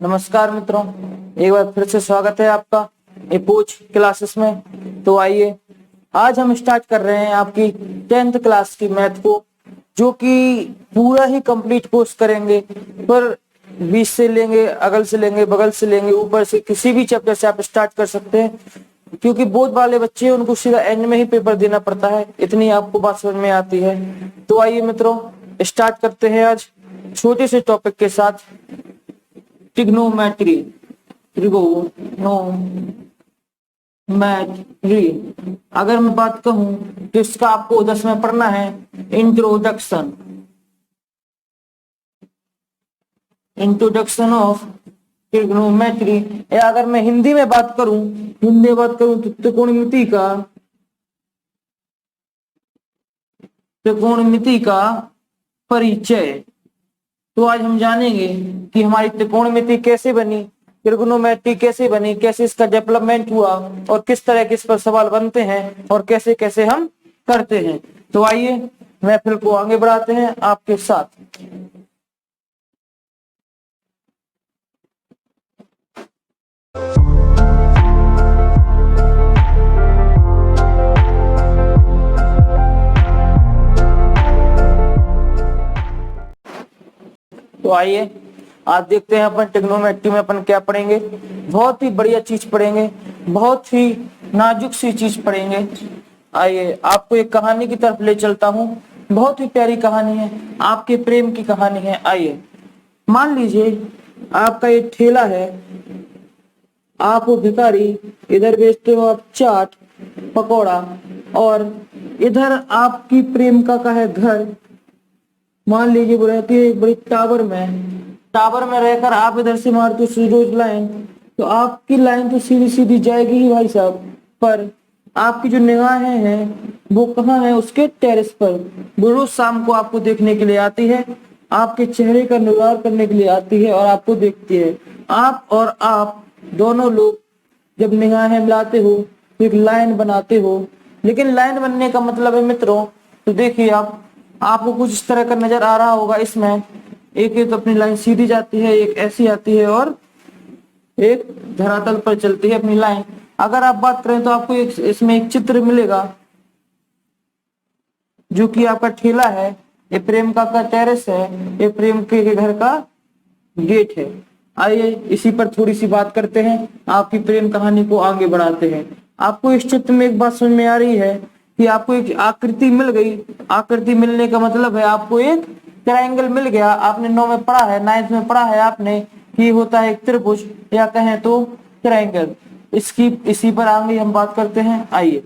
नमस्कार मित्रों, एक बार फिर से स्वागत है आपका एपोच क्लासेस में। तो आइए आज हम स्टार्ट कर रहे हैं आपकी 10th क्लास की मैथ को, जो कि पूरा ही कंप्लीट कोर्स करेंगे। पर बीच से लेंगे, अगल से लेंगे, बगल से लेंगे, ऊपर से किसी भी चैप्टर से आप स्टार्ट कर सकते हैं, क्योंकि बोर्ड वाले बच्चे उनको सीधा एंड में ही पेपर देना पड़ता है। इतनी आपको बात समझ में आती है। तो आइए मित्रों स्टार्ट करते हैं आज छोटे से टॉपिक के साथ, ट्रिग्नोमेट्री। अगर मैं बात कहूं तो इसका आपको 10 में पढ़ना है इंट्रोडक्शन ऑफ ट्रिग्नोमेट्री। या अगर मैं हिंदी में बात करूं तो त्रिकोणमिति का परिचय। तो आज हम जानेंगे कि हमारी त्रिकोणमिति कैसे बनी, ट्रिग्नोमेट्री कैसे बनी, कैसे इसका डेवलपमेंट हुआ और किस तरह के इस पर सवाल बनते हैं और कैसे कैसे हम करते हैं। तो आइए महफिल को आगे बढ़ाते हैं आपके साथ। तो आइए आज देखते हैं अपन ट्रिग्नोमेट्री में अपन क्या पढ़ेंगे। बहुत ही बढ़िया चीज पढ़ेंगे, बहुत ही नाजुक सी चीज पढ़ेंगे। आइए आपको एक कहानी की तरफ ले चलता हूँ। बहुत ही प्यारी कहानी है, आपके प्रेम की कहानी है। आइए मान लीजिए आपका ये ठेला है, आप हो भिखारी, इधर बेचते हो आप चाट पकौड़ा, और इधर आपकी प्रेमिका का है घर। मान लीजिए वो रहती है एक बड़ी टावर में रहकर आप इधर से मारते हो रोज लाइन, तो आपकी लाइन तो सीधी सीधी जाएगी ही भाई साहब, पर आपकी जो निगाहें हैं वो कहाँ है? उसके टेरेस पर। वो रोज शाम को आपको देखने के लिए आती है, आपके चेहरे का निगार करने के लिए आती है और आपको देखती है। आप दोनों लोग जब निगाहें मिलाते हो तो एक लाइन बनाते हो। लेकिन लाइन बनने का मतलब है मित्रों, तो देखिए आपको कुछ इस तरह का नजर आ रहा होगा। इसमें एक तो अपनी लाइन सीधी जाती है, एक ऐसी आती है और एक धरातल पर चलती है अपनी लाइन। अगर आप बात करें तो आपको इसमें एक चित्र मिलेगा, जो कि आपका ठेला है, ये प्रेमिका का टेरेस है, ये प्रेमिका के घर का गेट है। आइए इसी पर थोड़ी सी बात करते हैं, आपकी प्रेम कहानी को आगे बढ़ाते हैं। आपको इस चित्र में एक बात समझ में आ रही है कि आपको एक आकृति मिल गई। आकृति मिलने का मतलब है आपको एक ट्रायंगल मिल गया। आपने 9 में पढ़ा है, 9th में पढ़ा है आपने कि होता है एक त्रिभुज, या कहें तो ट्रायंगल। इसी पर आगे हम बात करते हैं। आइए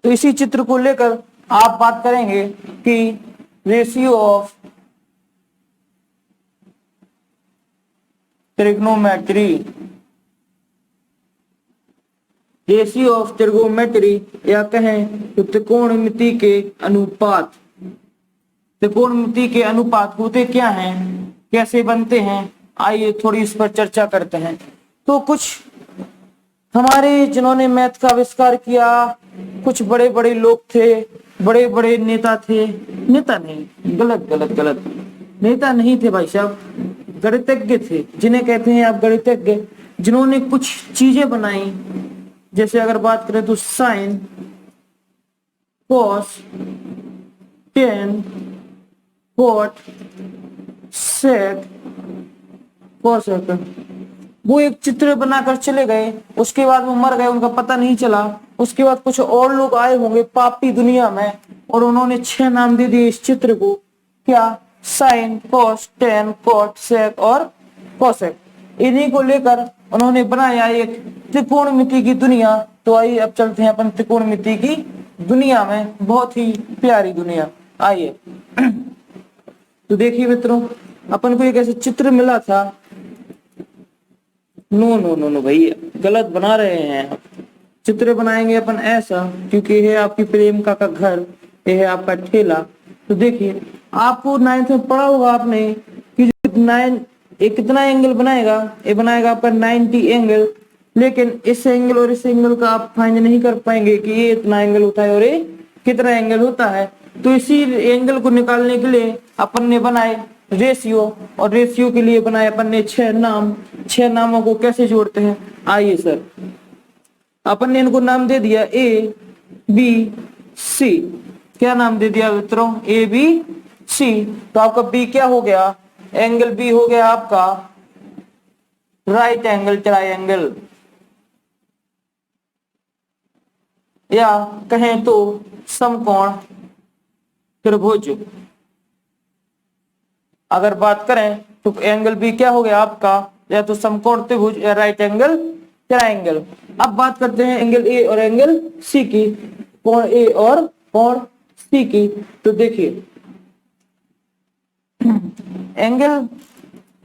तो इसी चित्र को लेकर आप बात करेंगे कि रेशियो ऑफ ट्रिग्नोमेट्री, या कहें तो त्रिकोणमिति के अनुपात। त्रिकोणमिति के अनुपात होते क्या हैं, कैसे बनते हैं, आइए थोड़ी इस पर चर्चा करते हैं। तो कुछ हमारे जिन्होंने मैथ का आविष्कार किया, कुछ बड़े बड़े लोग थे, बड़े बड़े नेता थे। नेता नहीं, गलत नेता नहीं थे भाई साहब, गणितज्ञ थे, जिन्हें कहते हैं आप गणितज्ञ, जिन्होंने कुछ चीजें बनाई। जैसे अगर बात करें तो sign, cos, tan, cot, sec, cosec. वो एक चित्र बनाकर चले गए, उसके बाद वो मर गए, उनका पता नहीं चला। उसके बाद कुछ और लोग आए होंगे पापी दुनिया में, और उन्होंने 6 नाम दे दिए इस चित्र को। क्या? साइन, कॉस, टेन, कॉट, सेक और कोसेक। इन्हीं को लेकर उन्होंने बनाया एक त्रिकोणमिति की दुनिया। तो आइए अब चलते हैं अपन त्रिकोणमिति की दुनिया में, बहुत ही प्यारी दुनिया। आइए तो देखिए मित्रों, अपन को एक ऐसा चित्र मिला था। नो भैया, गलत बना रहे हैं आप। चित्र बनाएंगे अपन ऐसा, क्योंकि ये है आपकी प्रेमिका का घर, ये है आपका ठेला। तो देखिए आपको 9th में पढ़ा होगा आपने कि 9 कितना एंगल बनाएगा, ये बनाएगा आपका 90 एंगल। लेकिन इस एंगल और इस एंगल का आप फाइंड नहीं कर पाएंगे कि ये इतना एंगल होता है और ये कितना एंगल होता है। तो इसी एंगल को निकालने के लिए अपन ने बनाए रेशियो, और रेशियो के लिए बनाए अपन ने 6 नाम। 6 नामों को कैसे जोड़ते हैं, आइए सर। अपन ने इनको नाम दे दिया ए बी सी। क्या नाम दे दिया मित्रों, ए बी सी। तो आपका बी क्या हो गया, एंगल बी हो गया आपका राइट एंगल ट्राइंगल, या कहें तो समकोण त्रिभुज। अगर बात करें तो एंगल बी क्या हो गया आपका, या तो समकोण त्रिभुज या राइट एंगल ट्राइंगल। अब बात करते हैं एंगल ए और एंगल सी की, कोण ए और कोण सी की। तो देखिए एंगल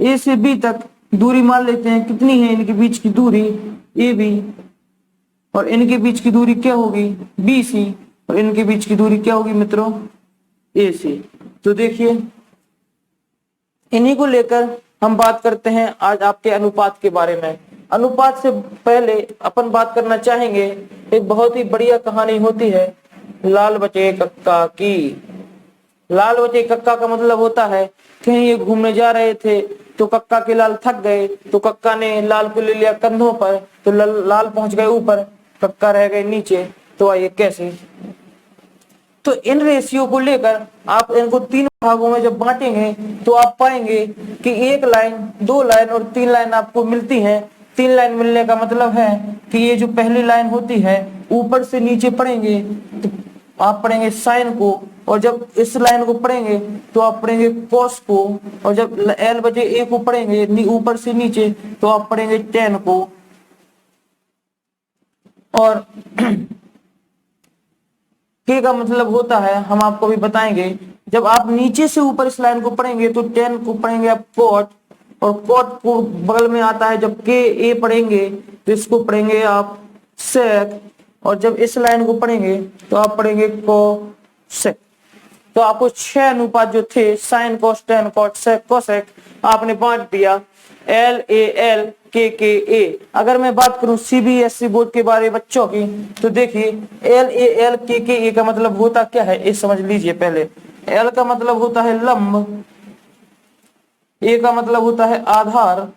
ए से बी तक दूरी मान लेते हैं, कितनी है इनके बीच की दूरी ए बी, और इनके बीच की दूरी क्या होगी बी सी, और इनके बीच की दूरी क्या होगी मित्रों ए सी। तो देखिए इन्हीं को लेकर हम बात करते हैं आज आपके अनुपात के बारे में। अनुपात से पहले अपन बात करना चाहेंगे, एक बहुत ही बढ़िया कहानी होती है लाल बचे कक्का की। लाल बचे कक्का का मतलब होता है कहीं ये घूमने जा रहे थे तो कक्का के लाल थक गए, तो कक्का ने लाल को ले लिया कंधों पर, तो लाल पहुंच गए ऊपर, कक्का रह गए नीचे। तो आइए कैसे, तो इन रेशियो को लेकर आप इनको 3 भागों में जब बांटेंगे तो आप पाएंगे कि 1 लाइन, 2 लाइन और 3 लाइन आपको मिलती हैं। 3 लाइन मिलने का मतलब है कि ये जो पहली लाइन होती है ऊपर से नीचे पढ़ेंगे तो आप पढ़ेंगे साइन को, और जब इस लाइन को पढ़ेंगे तो आप पढ़ेंगे कॉस को, और जब एल बचे ए को पढ़ेंगे ऊपर से नीचे तो आप पढ़ेंगे टेन को। और के का मतलब होता है, हम आपको भी बताएंगे, जब आप नीचे से ऊपर इस लाइन को पढ़ेंगे तो टेन को पढ़ेंगे आप कॉट, और कॉट को बगल में आता है जब के ए पढ़ेंगे तो इसको पढ़ेंगे आप सेक, और जब इस लाइन को पढ़ेंगे तो आप पढ़ेंगे कोसेक। तो आपको 6 अनुपात जो थे sine cos tan cot sec cosec आपने बांट दिया एल ए एल के ए। अगर मैं बात करूं सीबीएसई बोर्ड के बारे में बच्चों की, तो देखिए एल ए एल के ए का मतलब होता क्या है ये समझ लीजिए। पहले एल का मतलब होता है लंब, ए का मतलब होता है आधार,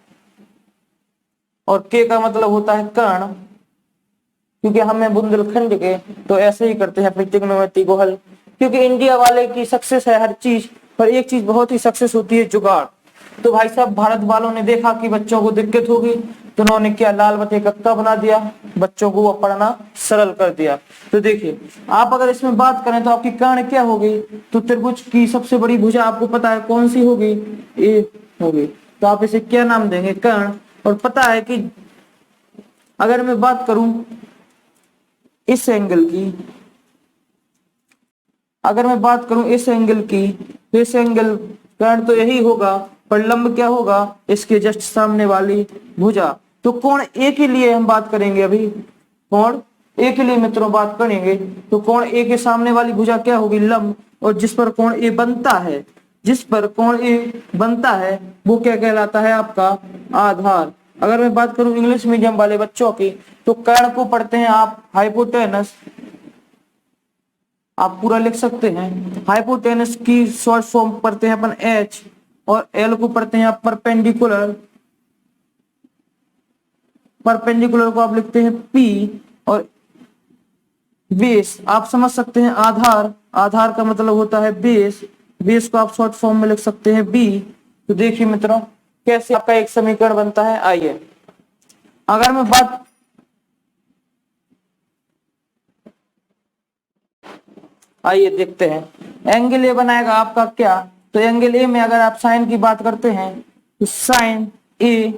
और के का मतलब होता है कर्ण। क्योंकि हमें बुंदेलखंड के तो ऐसे ही करते हैं अपनी ट्रिग्नोमेट्री को हल, क्योंकि इंडिया वाले की सक्सेस है हर चीज, पर एक चीज बहुत ही सक्सेस होती है जुगाड़। तो भाई साहब भारत वालों ने देखा कि बच्चों को दिक्कत होगी तो उन्होंने क्या लाल बटे कक्का बना दिया, बच्चों को वो पढ़ना सरल कर दिया। तो देखिए आप अगर इसमें बात करें तो आपकी कर्ण क्या होगी, तो त्रिभुज की सबसे बड़ी भुजा आपको पता है कौन सी होगी, ए होगी। तो आप इसे क्या नाम देंगे, कर्ण। और पता है कि अगर मैं बात करूं इस एंगल की, अगर मैं बात करूं इस एंगल की, तो इस एंगल कर्ण तो यही होगा, पर लंब क्या होगा इसके जस्ट सामने वाली भुजा। तो कोण ए के लिए हम बात करेंगे, अभी कोण ए के लिए मित्रों बात करेंगे। तो कोण ए के सामने वाली भुजा क्या होगी, लंब, और जिस पर कोण ए बनता है, जिस पर कोण ए बनता है वो क्या कहलाता है आपका आधार। अगर मैं बात करूं इंग्लिश मीडियम वाले बच्चों की, तो कर्ण को पढ़ते हैं आप हाइपोटेनस, आप पूरा लिख सकते हैं। हाइपोटेनस की शॉर्ट फॉर्म पढ़ते हैं अपन एच, और एल को पढ़ते हैं आप परपेंडिकुलर, परपेंडिकुलर को आप लिखते हैं पी, और बेस आप समझ सकते हैं आधार, आधार का मतलब होता है बेस, बेस को आप शॉर्ट फॉर्म में लिख सकते हैं बी। तो देखिए मित्रों कैसे आपका एक समीकरण बनता है। आइए अगर मैं बात आइए देखते हैं एंगल ए बनाएगा आपका क्या। तो एंगल ए में अगर आप साइन की बात करते हैं तो साइन ए,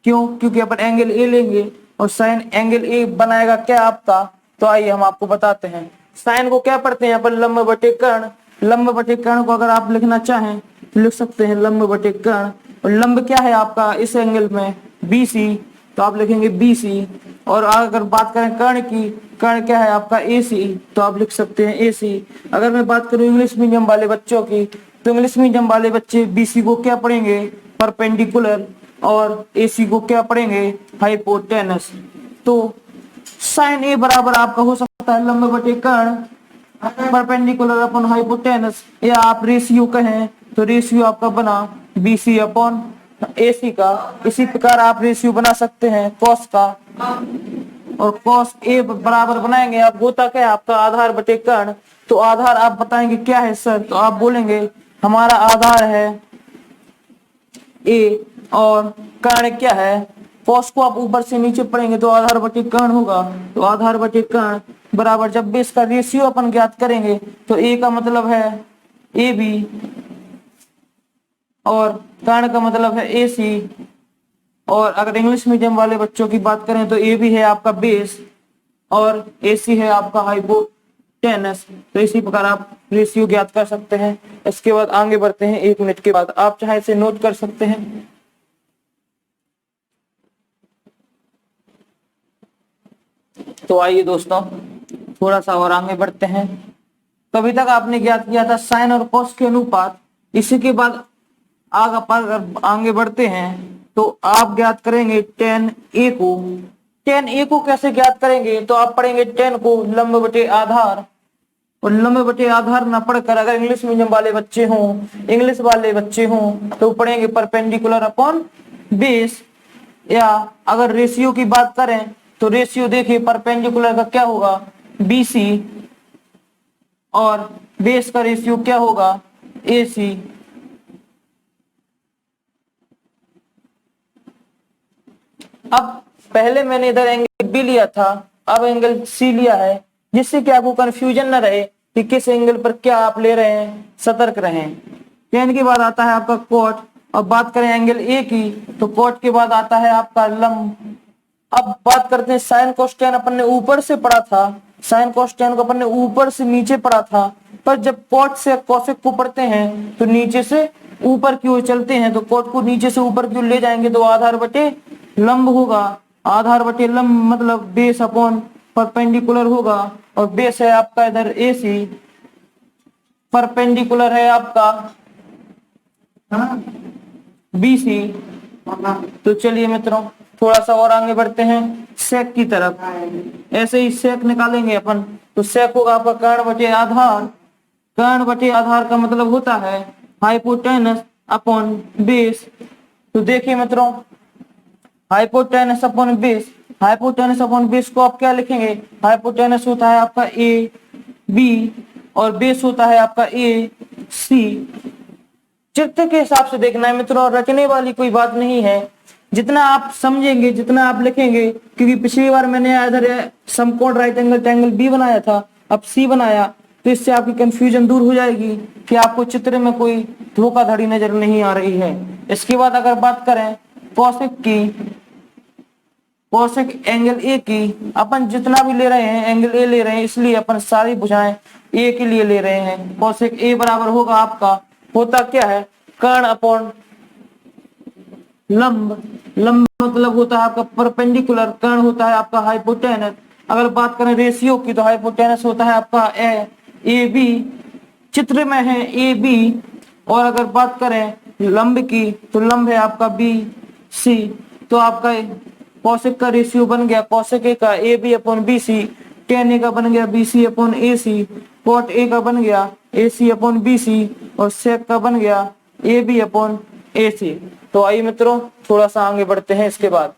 क्यों, क्योंकि अपन एंगल ए लेंगे और साइन एंगल ए बनाएगा क्या आपका। तो आइए हम आपको बताते हैं। साइन को क्या पढ़ते हैं अपन, लंब बटे कर्ण। लंब बटे कर्ण को अगर आप लिखना चाहें तो लिख सकते हैं लंब बटे कर्ण, और लंब क्या है आपका इस एंगल में बी सी, तो आप लिखेंगे बी सी। और अगर बात करें कर्ण की, कर्ण क्या है आपका ए सी, तो आप लिख सकते हैं ए सी। अगर मैं बात करूं इंग्लिश मीडियम वाले बच्चों की, तो इंग्लिश मीडियम वाले बच्चे बी सी को क्या पढ़ेंगे परपेंडिकुलर, और ए सी को क्या पढ़ेंगे हाइपोटेनस। तो साइन ए बराबर आपका हो सकता है लंब बटे कर्ण परपेंडिकुलर अपॉन हाइपोटेनस, या आप रेशियो कहें तो रेशियो आपका बना बीसी अपॉन एसी का। इसी प्रकार आप रेशियो बना सकते हैं कॉस का, और कॉस ए बराबर बनाएंगे आप, होता क्या है आपका आधार बटे कर्ण। तो आधार आप बताएंगे क्या है सर, तो आप बोलेंगे हमारा आधार है ए और कर्ण क्या है, कॉस को आप ऊपर से नीचे पढ़ेंगे तो आधार बटे कर्ण होगा। तो आधार बटे कर्ण बराबर, जब भी इसका रेशियो अपन ज्ञात करेंगे तो ए का मतलब है ए बी और कर्ण का मतलब है ए सी, और अगर इंग्लिश मीडियम वाले बच्चों की बात करें तो ए बी है आपका बेस और ए सी है आपका हाइपोटेनस। तो इसी प्रकार आप रेशियो ज्ञात कर सकते हैं। इसके बाद आगे बढ़ते हैं, 1 मिनट के बाद आप चाहे इसे नोट कर सकते हैं। तो आइए दोस्तों थोड़ा सा और आगे बढ़ते हैं। तो अभी तक आपने ज्ञात किया था साइन और कॉस के अनुपात। इसी के बाद आगे बढ़ते हैं तो आप ज्ञात करेंगे tan a को। tan a को कैसे ज्ञात करेंगे, तो आप पढ़ेंगे tan को लंब बटे आधार, और लंब बटे आधार ना पढ़कर अगर इंग्लिश मीडियम वाले बच्चे हों, इंग्लिश वाले बच्चे हों तो पढ़ेंगे परपेंडिकुलर अपॉन बेस, या अगर रेशियो की बात करें तो रेशियो देखिए परपेंडिकुलर का क्या होगा BC और बेस का रेशियो क्या होगा AC। अब पहले मैंने इधर एंगल B लिया था, अब एंगल C लिया है, जिससे कि आपको कंफ्यूजन न रहे कि किस एंगल पर क्या आप ले रहे हैं, सतर्क रहें। tan के बाद आता है आपका cot, अब बात करें एंगल A की तो cot के बाद आता है आपका लंब। अब बात करते हैं साइन cos tan, अपन ने ऊपर से पढ़ा था, साइन cos tan को अपन ने ऊपर से नीचे पढ़ा था, पर जब cot से cosec को पढ़ते हैं तो नीचे से ऊपर की ओर चलते हैं, तो cot को नीचे से ऊपर की ओर ले जाएंगे तो आधार बटे लंब होगा। आधार बटे लंब मतलब बेस अपॉन परपेंडिकुलर होगा, और बेस है आपका इधर AC, परपेंडिकुलर है आपका BC। तो चलिए मित्रों थोड़ा सा और आगे बढ़ते हैं सेक की तरफ। ऐसे ही सेक निकालेंगे अपन, तो सेक होगा आपका कर्ण बटे आधार। कर्ण बटे आधार का मतलब होता है हाइपोटेनस अपॉन बेस। तो देखिए मित्रों hypotenuse upon base, hypotenuse upon base को आप क्या लिखेंगे, हाइपोटेनस होता है आपका AB और बेस होता है आपका AC। चित्र के हिसाब से देखना है मित्रों, रचने वाली कोई बात नहीं है। जितना आप समझेंगे जितना आप लिखेंगे, क्योंकि पिछली बार मैंने इधर समकोण राइट एंगल ट्रायंगल B बनाया था, अब C बनाया, तो इससे आपकी कंफ्यूजन दूर हो जाएगी कि आपको चित्र में कोई धोखाधड़ी नजर नहीं आ रही है। इसके बाद अगर बात करें कॉसेक की, कॉसेक एंगल A की, अपन जितना भी ले रहे हैं एंगल A ले रहे हैं, इसलिए अपन सारी भुजाएं A के लिए ले रहे हैं। कॉसेक A बराबर होगा आपका, होता क्या है कर्ण अपॉन लंब। लंब मतलब होता है आपका परपेंडिकुलर, कर्ण होता है आपका हाइपोटेनस। अगर बात करें रेशियो की तो हाइपोटेनस होता है आपका AB, चित्र में है AB। और अगर बात करें लंब की तो लंब है आपका BC। तो आपका कॉसेक का रेशियो बन गया कॉसेक A का AB upon BC, tan A का बन गया BC upon AC, cot A का बन गया AC अपॉन BC, और sec का बन गया AB अपॉन AC। तो आइए मित्रों थोड़ा सा आगे बढ़ते हैं इसके बाद।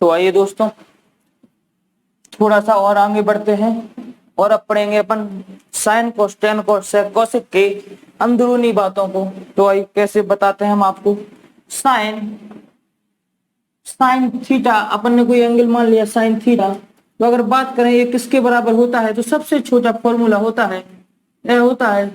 तो आइए दोस्तों थोड़ा सा और आगे बढ़ते हैं, और अब पढ़ेंगे अपन sign cos tan cos sec cosec के अंदरूनी बातों को। तो आइए कैसे बताते हैं हम आपको। साइन थीटा, अपन ने कोई एंगल मान लिया साइन थीटा, तो अगर बात करें ये किसके बराबर होता है, तो सबसे छोटा फॉर्मूला होता है यह होता है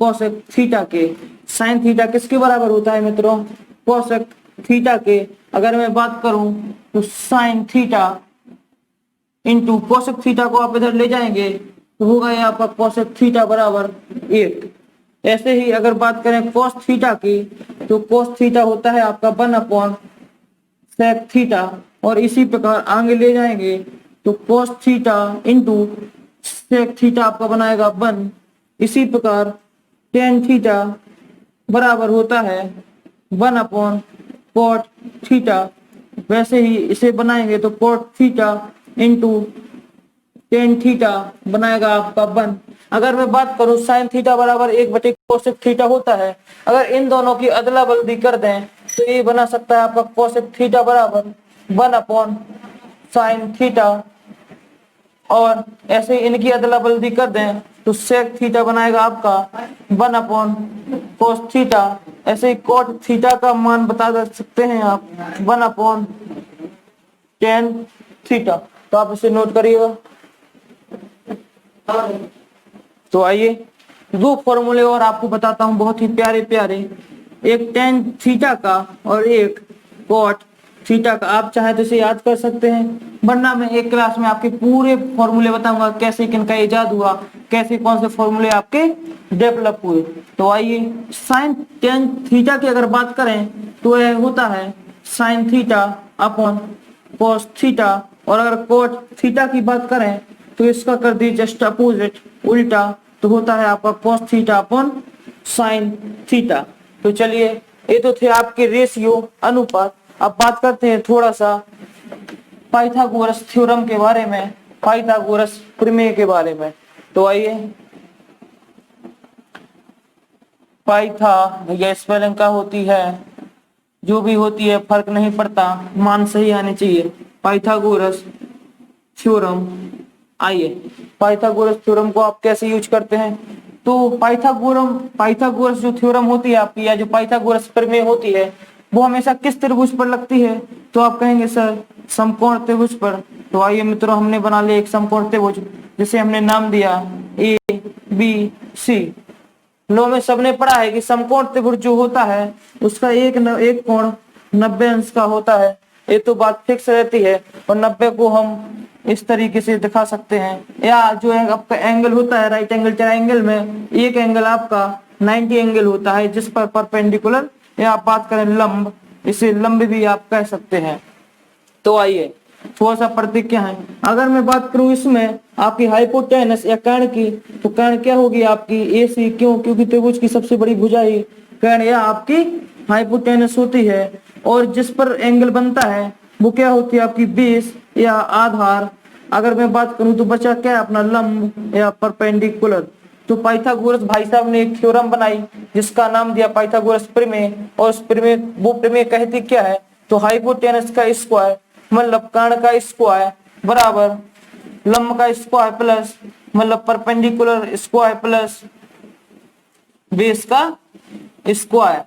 कोसेक थीटा के। साइन थीटा किसके बराबर होता है मित्रों, कोसेक थीटा के। अगर मैं बात करूं तो sine theta into cosec theta को आप इधर ले जाएंगे तो होगा ये आपका कोसेक थीटा बराबर 8। ऐसे ही अगर बात करें कोस थीटा की तो कोस थीटा होता है आपका 1 अपॉन सेक थीटा, और इसी प्रकार आगे ले जाएंगे तो cos theta into sec theta आपका बनाएगा 1। इसी प्रकार टेन थीटा बराबर होता है 1 अपॉन कॉट थीटा, वैसे ही इसे बनाएंगे तो cot theta into tan theta बनाएगा आपका 1। अगर मैं बात करूं साइन थीटा बराबर 1 कोसेक थीटा होता है, अगर इन दोनों की अदला बदली कर दें तो ये बना सकता है आपका कोसेक थीटा बराबर 1 साइन थीटा, और ऐसे ही इनकी अदला बदली कर दें तो सेक थीटा बनाएगा आपका 1 कोस थीटा। ऐसे ही कोट थीटा का मान बता सकते हैं आप 1/10 थीटा। तो आप इसे नोट करिएगा। तो आइए दो फॉर्मूले और आपको बताता हूं, बहुत ही प्यारे प्यारे, एक टेन थीटा का और एक कॉट थीटा का। आप चाहे तो इसे याद कर सकते हैं, वरना मैं एक क्लास में आपके पूरे फॉर्मूले बताऊंगा, कैसे किनका इजाद हुआ, कैसे कौन से फॉर्मूले आपके डेवलप हुए। तो आइए साइन टेन थीटा की अगर बात करें तो यह होता है sine theta upon cos theta, और अगर कॉट थीटा की बात करें तो इसका कर दी जस्ट अपोजिट उल्टा, तो होता है आपका cos theta upon sine theta. तो चलिए ये तो थे आपके रेशियो अनुपात। अब बात करते हैं थोड़ा सा पाइथागोरस थ्योरम के बारे में, पाइथागोरस प्रमेय के बारे में। तो आइए पाइथा भैया स्पेलिंग का होती है, जो भी होती है फर्क नहीं पड़ता, मान सही आने चाहिए। पाइथागोरस थ्योरम, आइए पाइथागोरस थ्योरम को आप कैसे यूज करते हैं। तो पाइथागोरस जो थ्योरम होती है आपकी, या जो पाइथागोरस प्रमेय होती है, वो हमेशा किस त्रिभुज पर लगती है। तो आप कहेंगे सर समकोण त्रिभुज पर। तो आइए मित्रों हमने बना लिया एक समकोण त्रिभुज, जिसे हमने नाम दिया ABC। लो में सबने पढ़ा है कि समकोण त्रिभुज जो होता है उसका एक कोण 90 अंश का होता है। ये तो बात फिक्स रहती है, और 90 को हम इस तरीके से दिखा सकते हैं, या जो आपका एंगल होता है राइट एंगल ट्रायंगल में, एक एंगल आपका 90 एंगल होता है जिस पर परपेंडिकुलर, या आप बात करें लंब, इसे लंब भी आप कह सकते हैं। तो आइए थोड़ा सा प्रतीक क्या है। अगर मैं बात करूं इसमें आपकी हाइपोटेनस या कर्ण की, तो कर्ण क्या होगी आपकी AC। क्यों? क्योंकि त्रिभुज की सबसे बड़ी भुजा ही कर्ण या आपकी हाइपोटेनस होती है, और जिस पर एंगल बनता है वो क्या होती है आपकी बेस या आधार। अगर मैं बात करूं तो बचा क्या है अपना लंब या परपेंडिकुलर। तो पाइथागोरस भाई साहब ने एक थ्योरम बनाई जिसका नाम दिया पाइथागोरस प्रमेय, और उस प्रमेय वो प्रमेय कहती क्या है, तो हाइपोटेनस का स्क्वायर मतलब कर्ण का स्क्वायर बराबर लंब का स्क्वायर प्लस मतलब परपेंडिकुलर स्क्वायर प्लस बेस का स्क्वायर।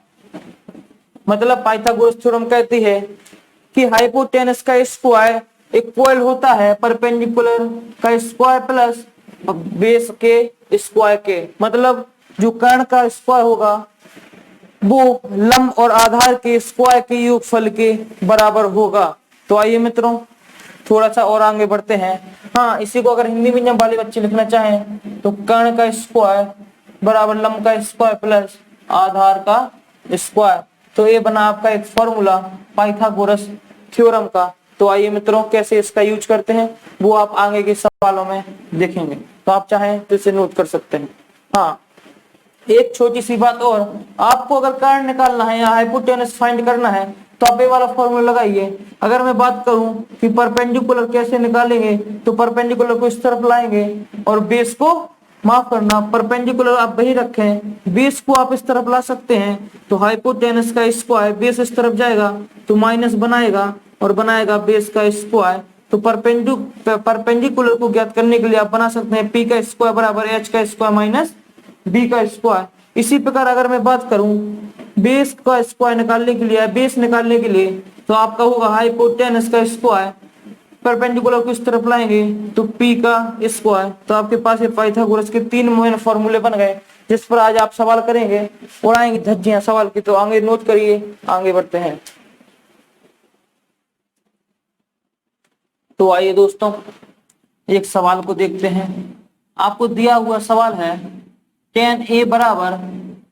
मतलब पाइथागोरस थ्योरम कहती है कि हाइपोटेनस का स्क्वायर इक्वल होता है परपेंडिकुलर का स्क्वायर प्लस बेस के स्क्वायर के। मतलब जो कर्ण का स्क्वायर होगा वो लंब और आधार के स्क्वायर के योगफल के बराबर होगा। तो आइए मित्रों थोड़ा सा और आगे बढ़ते हैं। हाँ, इसी को अगर हिंदी मीडियम वाले बच्चे लिखना चाहें तो कर्ण का स्क्वायर बराबर लंब का स्क्वायर प्लस आधार का स्क्वायर। तो ये बना आपका एक फॉर्मूला पाइथागोरस थ्योरम का। तो आइए मित्रों कैसे इसका यूज करते हैं वो आप आगे के सवालों में देखेंगे, तो आप चाहें तो इसे नोट कर सकते हैं। हाँ, एक छोटी सी बात और, आपको अगर कर्ण निकालना है या हाइपोटेनस फाइंड करना है तो आप ये वाला फॉर्मूला लगाइए। अगर मैं बात करूं कि परपेंडिकुलर कैसे निकालेंगे, तो परपेंडिकुलर को इस तरफ लाएंगे और बेस को, माफ करना, परपेंडिकुलर आप वही रखें, बेस को आप इस तरफ ला सकते हैं। तो हाइपोटेनस का स्क्वायर बेस इस तरफ जाएगा तो माइनस बनाएगा और बनाएगा बेस का स्क्वायर। तो परपेंडिकुलर को ज्ञात करने के लिए आप बना सकते हैं P का स्क्वायर बराबर H का स्क्वायर माइनस B का स्क्वायर। इसी प्रकार अगर मैं बात करूं बेस का स्क्वायर निकालने के लिए, बेस निकालने के लिए, तो आपका होगा हाइपोटेनस का स्क्वायर, परपेंडिकुलर को इस तरफ लाएंगे तो P का स्क्वायर। तो आपके पास ये पाइथागोरस के 3 मेन फॉर्मूले बन गए जिस पर आज आप सवाल करेंगे, उड़ाएंगे धज्जियां सवाल की। तो आगे नोट करिए, आगे बढ़ते हैं। तो आइए दोस्तों एक सवाल को देखते हैं। आपको दिया हुआ सवाल है tan a बराबर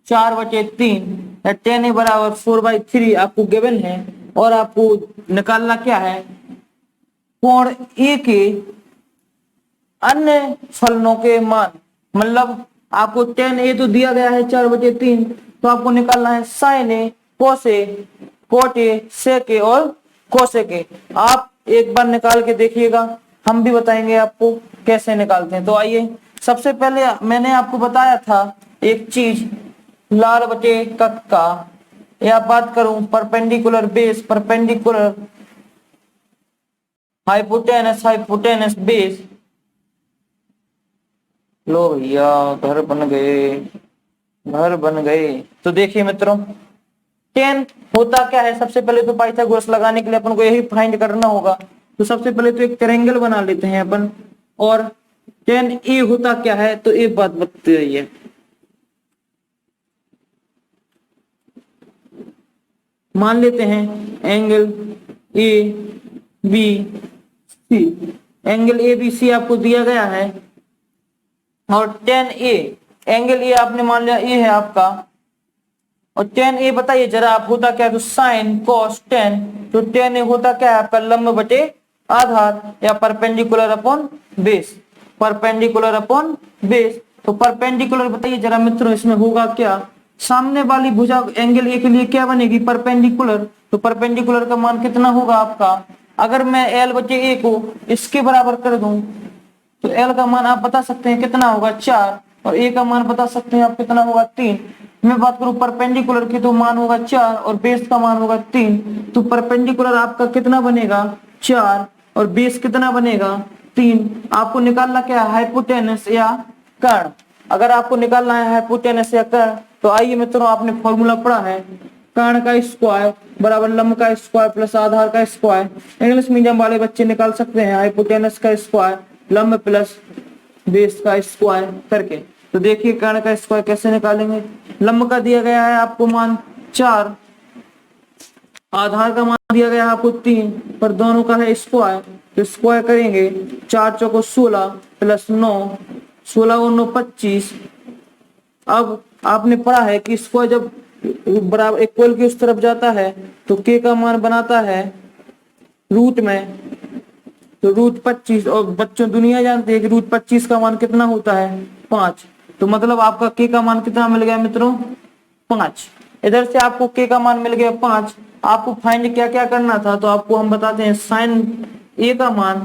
4/3 या tan a बराबर 4/3 आपको गिवन है, और आपको निकालना क्या है कोण a के अन्य फलनों के मान। मतलब आपको tan a तो दिया गया है 4/3, तो आपको निकालना है sin a cos a cot A, sec A और कोसेक ए। आप एक बार निकाल के देखिएगा, हम भी बताएंगे आपको कैसे निकालते हैं। तो आइए, सबसे पहले मैंने आपको बताया था एक चीज, लाल बटे कक्का, या बात करूं perpendicular base, perpendicular hypotenuse, hypotenuse base. लो भैया, घर बन गए, घर बन गए। तो देखिए मित्रों, टेन होता क्या है, सबसे पहले तो पाइथागोरस लगाने के लिए अपन को यही फाइंड करना होगा। तो सबसे पहले तो एक ट्रायंगल बना लेते हैं अपन, और टेन ए होता क्या है, तो एक बात बताते रहिए। मान लेते हैं angle A B C, angle A B C आपको दिया गया है, और टेन ए, एंगल ए आपने मान लिया ए है आपका, और टेन ए बताइए जरा आप होता क्या है, तो साइन कॉस टेन। तो टेन ए होता क्या है आपका, लंब बटे आधार, या perpendicular upon base, perpendicular upon base. तो परपेंडिकुलर बताइए जरा मित्रों, इसमें होगा क्या, सामने वाली भुजा एंगल ए के लिए क्या बनेगी, परपेंडिकुलर। तो परपेंडिकुलर का मान कितना होगा आपका, अगर मैं एल बटे ए को इसके बराबर कर दूं, तो एल का मान आप बता सकते हैं कितना होगा 4, और ए का मान बता सकते हैं आप कितना होगा 3। मैं बात करूं परपेंडिकुलर की, तो मान होगा 4 और बेस का मान होगा 3। तो परपेंडिकुलर आपका कितना बनेगा 4, और बेस कितना बनेगा 3। आपको निकालना क्या है, हाइपोटेनस या कर्ण। अगर आपको निकालना है हाइपोटेनस या कर्ण, तो आइए मित्रों, आपने फॉर्मूला पढ़ा है, कर्ण का स्क्वायर बराबर लंब का स्क्वायर प्लस आधार का स्क्वायर। इंग्लिश मीडियम वाले बच्चे निकाल सकते हैं हाइपोटेनस का स्क्वायर लंब प्लस बेस का स्क्वायर करके। तो देखिए कर्ण का स्क्वायर कैसे निकालेंगे, लंब का दिया गया है आपको मान 4, आधार का मान दिया गया है आपको 3, पर दोनों का है स्क्वायर, तो स्क्वायर करेंगे 4 चौको 16 प्लस 9, 16 और 9 25। अब आपने पढ़ा है कि स्क्वायर जब बराबर इक्वल की उस तरफ जाता है तो के का मान बनाता है रूट में, तो रूट 25, और बच्चों दुनिया जानते हैं कि रूट 25 का मान कितना होता है 5। तो मतलब आपका के का मान कितना मिल गया मित्रों 5। इधर से आपको के का मान मिल गया 5। आपको फाइंड क्या क्या करना था, तो आपको हम बताते हैं, साइन ए का मान,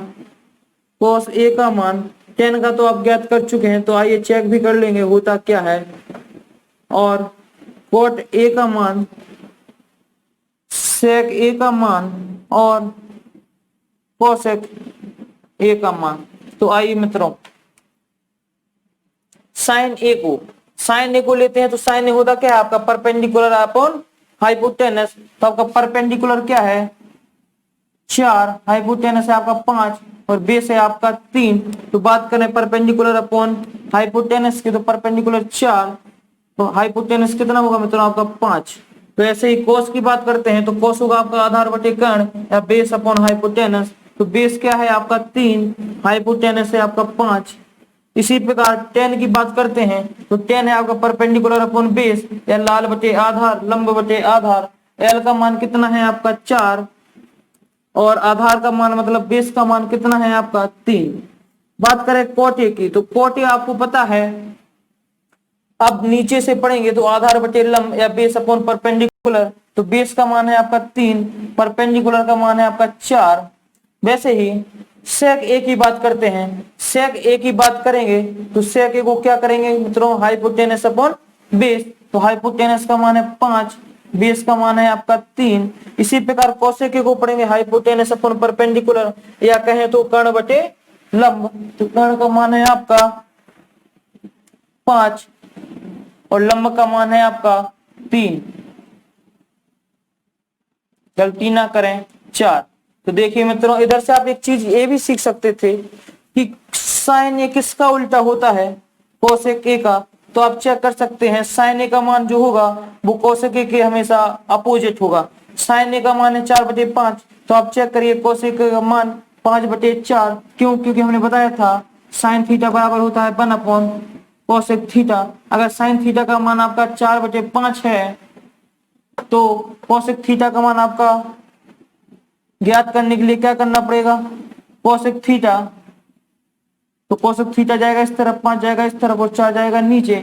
कॉस ए का मान, टेन का तो आप ज्ञात कर चुके हैं, तो आइए चेक भी कर लेंगे होता क्या है, और कोट ए का मान, सेक ए का मान, और कोसेक ए का मान। तो आइए मित्रों, साइन ए को लेते हैं, तो साइन ए होता क्या है आपका, परपेंडिकुलर अपॉन हाइपोटेनस। तो आपका परपेंडिकुलर क्या है 4, हाइपोटेनस है आपका 5, और बेस है आपका 3। तो बात करें परपेंडिकुलर अपॉन हाइपोटेनस की, तो परपेंडिकुलर 4, तो हाइपोटेनस कितना होगा मित्रों आपका 5। तो ऐसे ही कोस की बात करते हैं, तो कोस होगा आपका आधार बटे कर्ण, या बेस अपॉन हाइपोटेनस। तो बेस क्या है आपका 3, हाइपोटेनस है आपका 5। इसी प्रकार टेन की बात करते हैं, तो टेन है आपका परपेंडिकुलर अपॉन बेस, या लाल बटे आधार, लंब बटे आधार। एल का मान कितना है आपका 4, और आधार का मान मतलब बेस का मान कितना है आपका 3। बात करें कोटे की, तो कोटे आपको पता है, अब नीचे से पढ़ेंगे तो आधार बटे लंब या बेस अपॉन परपेंडिकुलर। तो बेस का मान है आपका 3, परपेंडिकुलर का मान है आपका 4। वैसे ही सेक ए की बात करते हैं, सेक ए की बात करेंगे तो सेक ए को क्या करेंगे मित्रों, हाइपोटेनस अपॉन बेस। तो हाइपोटेनस का मान है 5, बेस का मान है आपका 3। इसी प्रकार कोसेक ए को पढ़ेंगे हाइपोटेनस अपॉन परपेंडिकुलर, या कहें तो कर्ण बटे लंब। तो कर्ण का मान है आपका 5, और लंब का मान है आपका 3, गलती ना करें 4। तो देखिए मित्रों, इधर से आप एक चीज ये भी सीख सकते थे कि साइन ए किसका उल्टा होता है, कोसेक ए का। तो आप चेक कर सकते हैं, साइन ए का मान जो होगा वो कोसेक ए के हमेशा अपोजिट होगा। साइन ए का मान है 4/5, तो आप चेक करिए कोसेक ए का मान 5/4। क्यों, क्योंकि हमने बताया था साइन थीटा बराबर होता है 1 कोसेक थीटा। अगर साइन थीटा का मान आपका 4/5 है, तो कोसेक थीटा का मान आपका ज्ञात करने के लिए क्या करना पड़ेगा, कोसेक थीटा। तो कोसेक थीटा जाएगा इस तरफ, 5 जाएगा इस तरफ, और 4 जाएगा नीचे।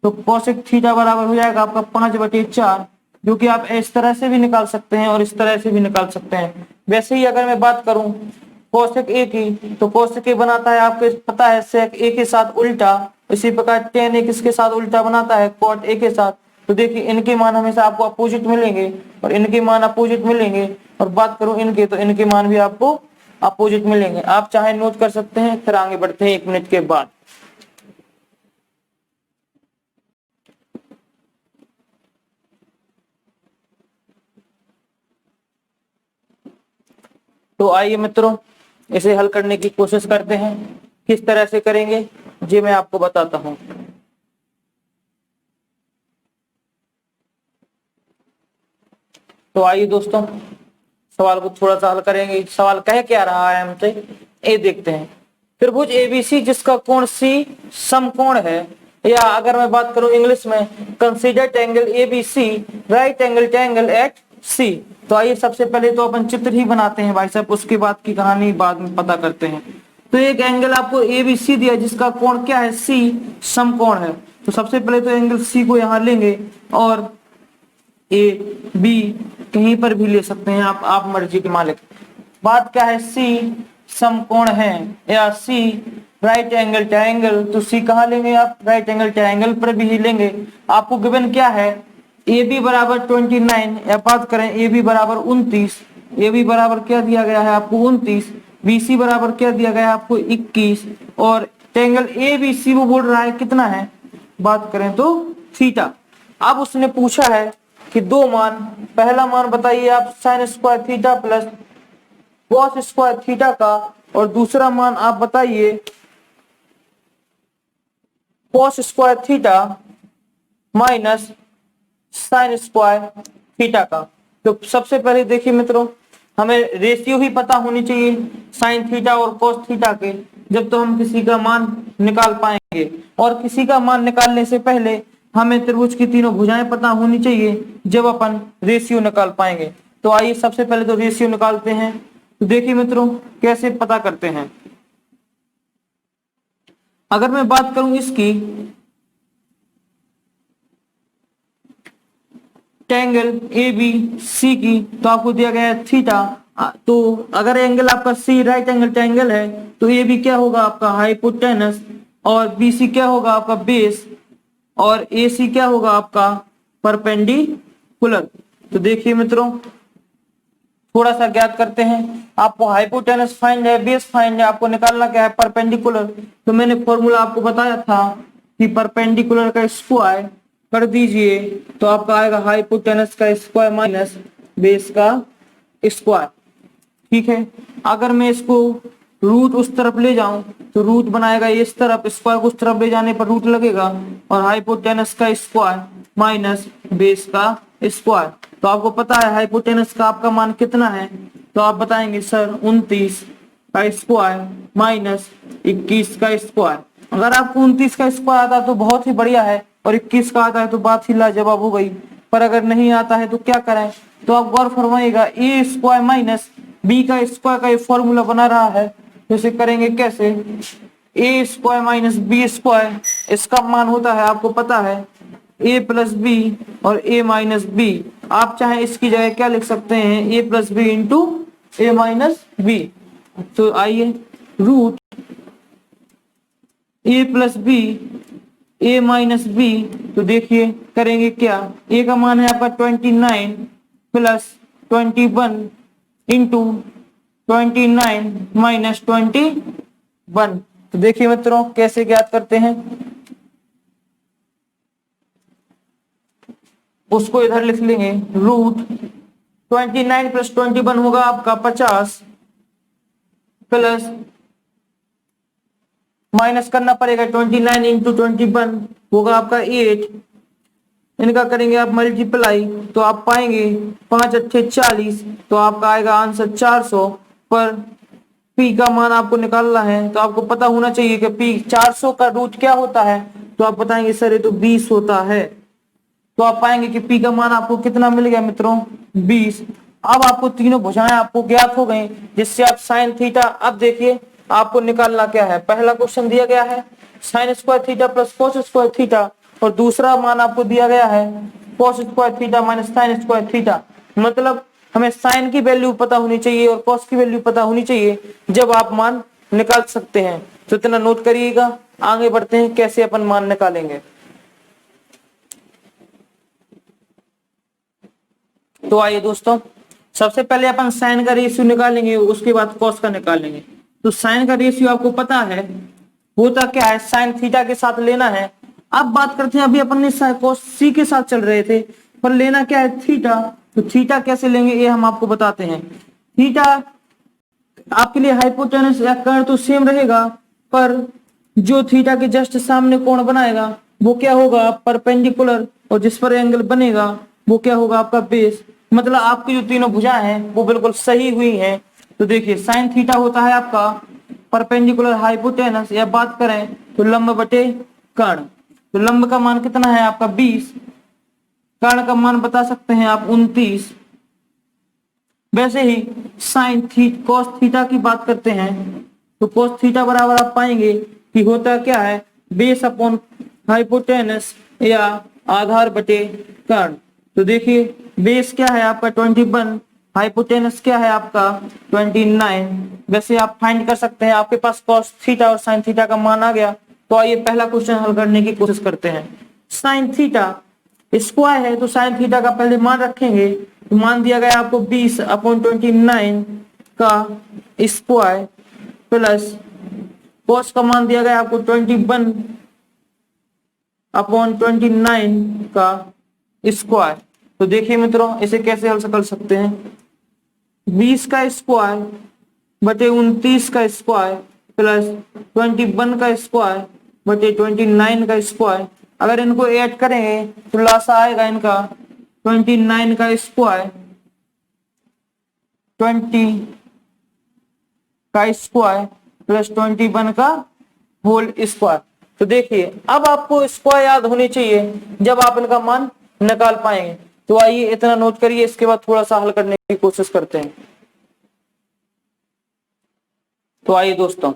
तो कोसेक थीटा बराबर हो जाएगा आपका 5/4। जो कि आप इस तरह से भी निकाल सकते हैं और इस तरह से भी निकाल सकते हैं। वैसे ही अगर मैं बात करूं कोसेक ए की, तो कोसेक ए बनाता है आपको पता है सेक ए के साथ उल्टा, इसी प्रकार टेन ए किसके साथ उल्टा बनाता है, कॉट ए के साथ। तो देखिए इनके मान हमेशा आपको अपोजिट मिलेंगे और इनके मान अपोजिट मिलेंगे, और बात करूं इनके तो इनके मान भी आपको अपोजिट मिलेंगे। आप चाहे नोट कर सकते हैं, फिर आगे बढ़ते हैं 1 मिनट के बाद। तो आइए मित्रों इसे हल करने की कोशिश करते हैं। किस तरह से करेंगे ये मैं आपको बताता हूं। तो आइए दोस्तों सवाल को थोड़ा सा हल करेंगे। सवाल कह क्या रहा है हमसे, ए देखते हैं। त्रिभुज एबीसी जिसका कोण सी समकोण है, या अगर मैं बात करूं इंग्लिश में, consider triangle ABC right angle triangle at C. तो आइए सबसे पहले तो अपन चित्र ही बनाते हैं भाई साहब, उसके बाद की कहानी बाद में पता करते हैं। तो एक एंगल आपको एबीसी दिया जिसका कोण क्या है, सी समकोण है। तो सबसे पहले तो एंगल सी को यहाँ लेंगे और ए बी कहीं पर भी ले सकते हैं आप मर्जी के मालिक। बात क्या है, सी समकोण है या सी राइट एंगल ट्रायंगल, तो सी कहाँ लेंगे आप, राइट एंगल ट्रायंगल पर भी लेंगे। आपको गिवन क्या है, ए बी बराबर 29, या बात करें ए बी बराबर 29, ए बी बराबर क्या दिया गया है आपको 29, बी सी बराबर क्या दिया गया है आपको 21, और ट्रायंगल ए बी सी वो बोल रहा है कितना है, बात करें तो थीटा। अब उसने पूछा है कि दो मान, पहला मान बताइए आप sine square theta plus cos square theta का, और दूसरा मान आप बताइए cos square theta minus sine square theta का। तो सबसे पहले देखिए मित्रों, हमें रेशियो ही पता होनी चाहिए साइन थीटा और कॉस थीटा के, जब तो हम किसी का मान निकाल पाएंगे। और किसी का मान निकालने से पहले हमें त्रिभुज की तीनों भुजाएं पता होनी चाहिए, जब अपन रेशियो निकाल पाएंगे। तो आइए सबसे पहले तो रेशियो निकालते हैं। तो देखिए मित्रों कैसे पता करते हैं। अगर मैं बात करूं इसकी ट्रायंगल ए बी सी की, तो आपको दिया गया है थीटा। तो अगर एंगल आपका सी राइट एंगल ट्रायंगल है, तो ए बी क्या होगा आपका हाइपोटेनस, और बी सी क्या होगा आपका बेस, और ए सी क्या होगा आपका परपेंडिकुलर। तो देखिए मित्रों थोड़ा सा ज्ञात करते हैं। आपको हाइपोटेनस फाइंड है, बेस फाइंड है, आपको निकालना क्या है परपेंडिकुलर। तो मैंने फॉर्मूला आपको बताया था कि परपेंडिकुलर का स्क्वायर कर दीजिए, तो आपका आएगा हाइपोटेनस का स्क्वायर माइनस बेस का स्क्वायर। ठीक है, अगर मैं इसको रूट उस तरफ ले जाऊं तो रूट बनाएगा इस तरफ, स्क्वायर को उस तरफ ले जाने पर रूट लगेगा, और हाइपोटेनस का स्क्वायर माइनस बेस का स्क्वायर। तो आपको पता है हाइपोटेनस का आपका मान कितना है, तो आप बताएंगे सर 29 का स्क्वायर माइनस 21 का स्क्वायर। अगर आपको 29 का स्क्वायर आता है तो बहुत ही बढ़िया है, और 21 का आता है तो बात ही लाजवाब हो गई। पर अगर नहीं आता है तो क्या करें, तो आप गौर फरमाइएगा ए स्क्वायर माइनस बी का स्क्वायर का ये फॉर्मूला बना रहा है, तो इसे करेंगे कैसे, ए स्क्वायर माइनस बी स्क्वायर, इसका मान होता है आपको पता है ए प्लस बी और ए माइनस बी। आप चाहे इसकी जगह क्या लिख सकते हैं, ए प्लस बी इंटू ए माइनस बी। तो आइए रूट ए प्लस बी ए माइनस बी, तो देखिए करेंगे क्या, ए का मान है आपका 29 प्लस 21 इंटू 29 माइनस 21। तो देखिए मित्रों कैसे ज्ञात करते हैं, उसको इधर लिख लेंगे, रूट 29 प्लस 21 होगा आपका 50 प्लस माइनस करना पड़ेगा 29 इंटू 21 होगा आपका 8, इनका करेंगे आप मल्टीप्लाई, तो आप पाएंगे 5 अट्ठे 40, तो आपका आएगा आंसर 400। पर पी का मान आपको निकालना है, तो आपको पता होना चाहिए कि पी 400 का रूट क्या होता है, तो आप बताएंगे सर ये तो 20 होता है। तो आप पाएंगे कि पी का मान आपको कितना मिल गया मित्रों 20। अब आपको तीनों भुजाएं आपको ज्ञात हो गई, जिससे आप साइन थीटा, अब देखिए आपको निकालना क्या है। पहला क्वेश्चन दिया गया है sine square theta plus cos square theta, और दूसरा मान आपको दिया गया है cos square theta minus sin square theta. मतलब हमें sin की वैल्यू पता होनी चाहिए और cos की वैल्यू पता होनी चाहिए, जब आप मान निकाल सकते हैं। तो इतना नोट करिएगा। आगे बढ़ते हैं कैसे अपन मान निकालेंगे। तो आइए दोस्तों, सबसे पहले अपन साइन का रेशियो निकालेंगे, उसके बाद कॉस का निकालेंगे। तो साइन का रेशियो आपको पता है होता क्या है, साइन थीटा के साथ लेना है। अब बात करते हैं, अभी अपन ने कॉस सी के साथ चल रहे थे, पर लेना क्या है, थीटा। तो थीटा कैसे लेंगे ये हम आपको बताते हैं। थीटा आपके लिए हाइपोटेनस या कर्ण तो सेम रहेगा, पर जो थीटा के जस्ट सामने कोण बनाएगा वो क्या होगा, परपेंडिकुलर, और जिस पर एंगल बनेगा वो क्या होगा, आपका बेस। मतलब आपकी जो तीनों भुजाएं हैं वो बिल्कुल सही हुई हैं। तो देखिए साइन थीटा होता है आपका परपेंडिकुलर हाइपोटेनस, या बात करें तो लंब बटे कर्ण। तो लंब का मान कितना है आपका 20, कर्ण का मान बता सकते हैं आप 29। वैसे ही साइन कॉस थीटा की बात करते हैं, तो कॉस थीटा बराबर आप पाएंगे कि होता क्या है, बेस अपॉन हाइपोटेनस या आधार बटे कर्ण। तो देखिए बेस क्या है आपका 21, हाइपोटेनस क्या है आपका 29। वैसे आप फाइंड कर सकते हैं, आपके पास कॉस थीटा और साइन थीटा का मान आ गया। तो आइए पहला क्वेश्चन हल करने की कोशिश करते हैं। साइन थीटा स्क्वायर है तो साइन थीटा का पहले मान रखेंगे। तो मान दिया गया आपको 20 अपॉन 29 का स्क्वायर प्लस कॉस का मान दिया गया आपको 21 अपॉन 29 का स्क्वायर। तो देखिए मित्रों इसे कैसे हल कर सकते हैं, 20 का स्क्वायर बटे 29 का स्क्वायर प्लस 21 का स्क्वायर बटे 29 का स्क्वायर। अगर इनको ऐड करेंगे तो लासा आएगा इनका 29 का स्क्वायर 20 का स्क्वायर प्लस 21 का होल स्क्वायर। तो देखिए अब आपको स्क्वायर याद होनी चाहिए जब आप इनका मान निकाल पाएंगे। तो आइए इतना नोट करिए, इसके बाद थोड़ा सा हल करने की कोशिश करते हैं। तो आइए दोस्तों,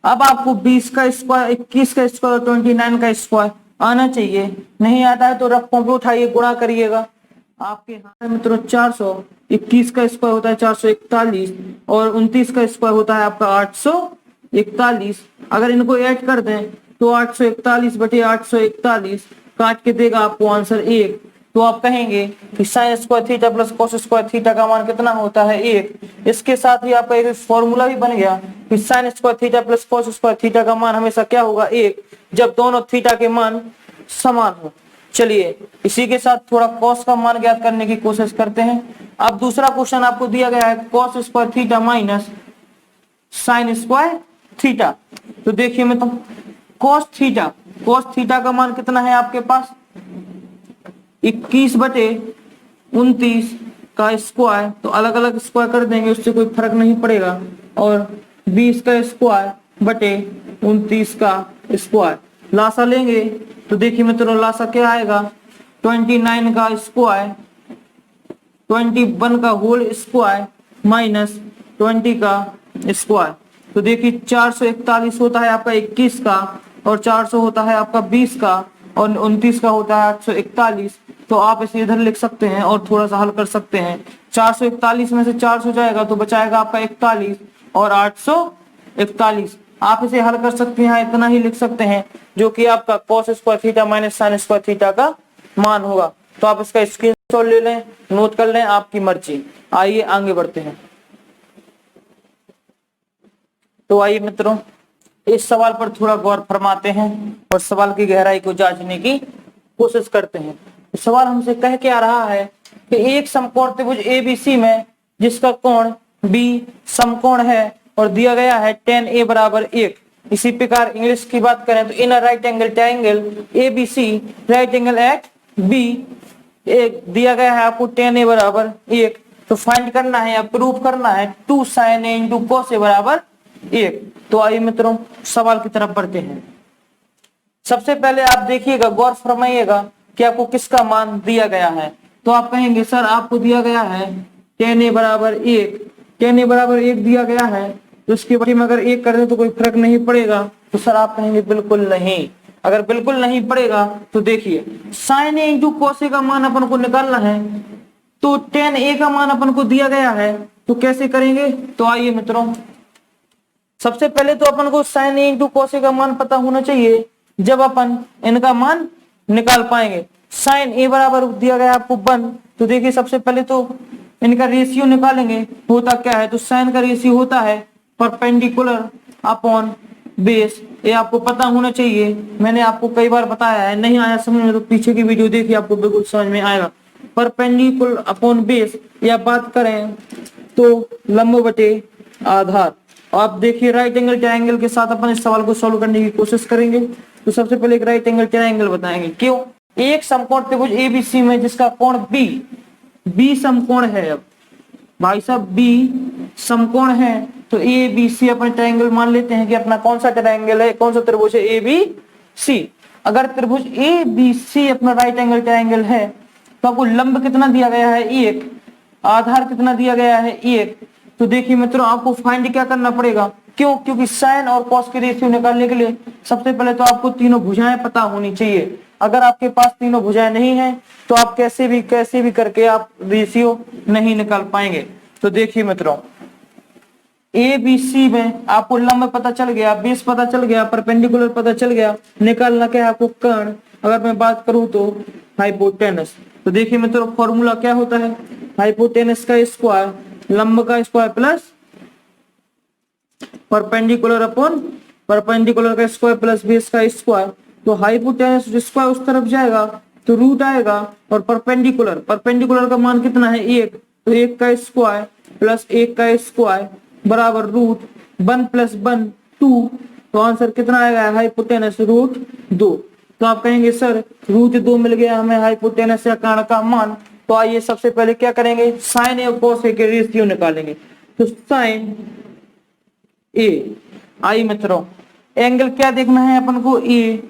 अब आपको 20 का स्क्वायर, 21 का स्क्वायर और 29 का स्क्वायर आना चाहिए। नहीं आता है तो रफ कॉम्प्यूटर उठाइए, गुणा करिएगा। आपके हाथ में मित्रों 400, 21 का स्क्वायर होता है 441 और 29 का स्क्वायर होता है आपका 841। अगर इनको ऐड कर दें तो 841 बटे 841 काट के देगा आपको आंसर 1। तो आप कहेंगे कि sine square theta plus cos square theta का मान कितना होता है 1। इसके साथ ही आपका एक फॉर्मूला भी बन गया कि sine square theta plus cos square theta का मान हमेशा क्या होगा 1, जब दोनों थीटा के मान समान हो। चलिए इसी के साथ थोड़ा कॉस का मान ज्ञात करने की कोशिश करते हैं। अब दूसरा क्वेश्चन आपको दिया गया है cos square theta minus sine square theta. तो देखिए मैं कॉस थीटा का मान कितना है आपके पास 21 बटे 29 का स्क्वायर। तो अलग अलग स्क्वायर कर देंगे, उससे कोई फर्क नहीं पड़ेगा। और 20 का स्क्वायर बटे 29 का स्क्वायर। लासा लेंगे तो देखिए मित्रों लासा क्या आएगा 29 का स्क्वायर 21 का होल स्क्वायर माइनस 20 का स्क्वायर। तो देखिए 441 होता है आपका 21 का और 400 होता है आपका 20 का और 29 का होता है 841। तो आप इसे इधर लिख सकते हैं और थोड़ा सा हल कर सकते हैं। 441 में से 400 जाएगा तो बचाएगा आपका 41 और 841। आप इसे हल कर सकते हैं, इतना ही लिख सकते हैं जो कि आपका cos square theta minus sine square theta का मान होगा। तो आप इसका स्क्रीनशॉट ले लें, नोट कर लें, आपकी मर्जी। आइए आगे बढ़ते हैं। तो आइए मित्रों इस सवाल पर थोड़ा गौर फरमाते हैं और सवाल की गहराई को जांचने की कोशिश करते हैं। तो सवाल हमसे कह के आ रहा है कि एक समकोण त्रिभुज एबीसी में जिसका कोण बी समकोण है और दिया गया है tan a बराबर 1। इसी प्रकार इंग्लिश की बात करें तो in right angle triangle ABC right angle at B एक दिया गया है आपको tan a बराबर 1। तो फाइंड करना है या प्रूफ करना है 2 sin a into cos a बराबर 1। तो आइए मित्रों सवाल की तरफ बढ़ते हैं। सबसे पहले आप देखिएगा, गौर फरमाइएगा कि आपको किसका मान दिया गया है। तो आप कहेंगे सर आपको दिया गया है tan a बराबर 1, tan a बराबर 1 दिया गया है तो इसके बारे में अगर 1 कर दे तो कोई फर्क नहीं पड़ेगा। तो सर आप कहेंगे बिल्कुल नहीं, अगर बिल्कुल नहीं पड़ेगा तो देखिए sign A into cos A का मान अपन को निकालना है, तो टेन ए का मान अपन को दिया गया है, तो कैसे करेंगे? तो आइए मित्रों, सबसे पहले तो अपन को sign A into cos A का मान पता होना चाहिए, जब अपन इनका मान निकाल पाएंगे। साइन ए बराबर दिया गया आपको 1, तो देखिए सबसे पहले तो इनका रेशियो निकालेंगे। होता क्या है? तो साइन का रेशियो होता है परपेंडिकुलर अपॉन बेस, ये आपको पता होना चाहिए, मैंने आपको कई बार बताया है। नहीं आया समझ में तो पीछे की वीडियो देखिए, आपको बिल्कुल समझ में आएगा। परपेंडिकुलर अपॉन बेस, या बात करें तो लंब बटे आधार। आप देखिए राइट एंगल ट्रायंगल के साथ अपन इस सवाल को सॉल्व करने की कोशिश करेंगे। तो सबसे पहले एक राइट एंगल ट्रायंगल बताएंगे। क्यों? एक समकोण त्रिभुज एबीसी में जिसका कोण बी समकोण है। अब भाई साहब बी समकोण है, तो ए बी सी अपन ट्रायंगल मान लेते हैं कि अपना कौन सा ट्रायंगल है, कौन सा त्रिभुज है? A B C. अगर त्रिभुज ए बी सी अपना राइट एंगल ट्रायंगल है, तो आपको लंब कितना दिया गया है? 1, आधार कितना दिया गया है? 1। तो देखिए मित्रों, आपको फाइंड क्या करना पड़ेगा? क्यों? क्योंकि साइन और कॉस के रेशियो निकालने के लिए सबसे पहले तो आपको तीनों भुजाएं पता होनी चाहिए। अगर आपके पास तीनों भुजाएं नहीं है तो आप कैसे भी करके आप रेशियो नहीं निकाल पाएंगे। तो देखिए मित्रों, ए बी सी में आपको लंब पता चल गया, बेस पता चल गया, परपेंडिकुलर पता चल गया, निकालना क्या है आपको? कर्ण। अगर मैं बात करूं तो हाइपोटेनस। तो देखिए मित्रों, फॉर्मूला क्या होता है? हाइपोटेनस का स्क्वायर, लंब का square plus perpendicular upon perpendicular का स्क्वायर प्लस बेस का स्क्वायर। तो हाइपोटेनस स्क्वायर उस तरफ जाएगा तो रूट आएगा, और परपेंडिकुलर का मान कितना है? 1, तो 1 का स्क्वायर प्लस 1 का स्क्वायर बराबर रूट 1 प्लस 1 2। तो आंसर कितना आएगा? Hypotenuse root 2। तो आप कहेंगे सर रूट 2 मिल गया हमें हाइपोटेनस या कर्ण का मान। तो आइए सबसे पहले क्या करेंगे? साइन ए और कॉस ए के रेशियो निकालेंगे। तो साइन ए, आई मित्रों एंगल क्या देखना है अपन को? ए।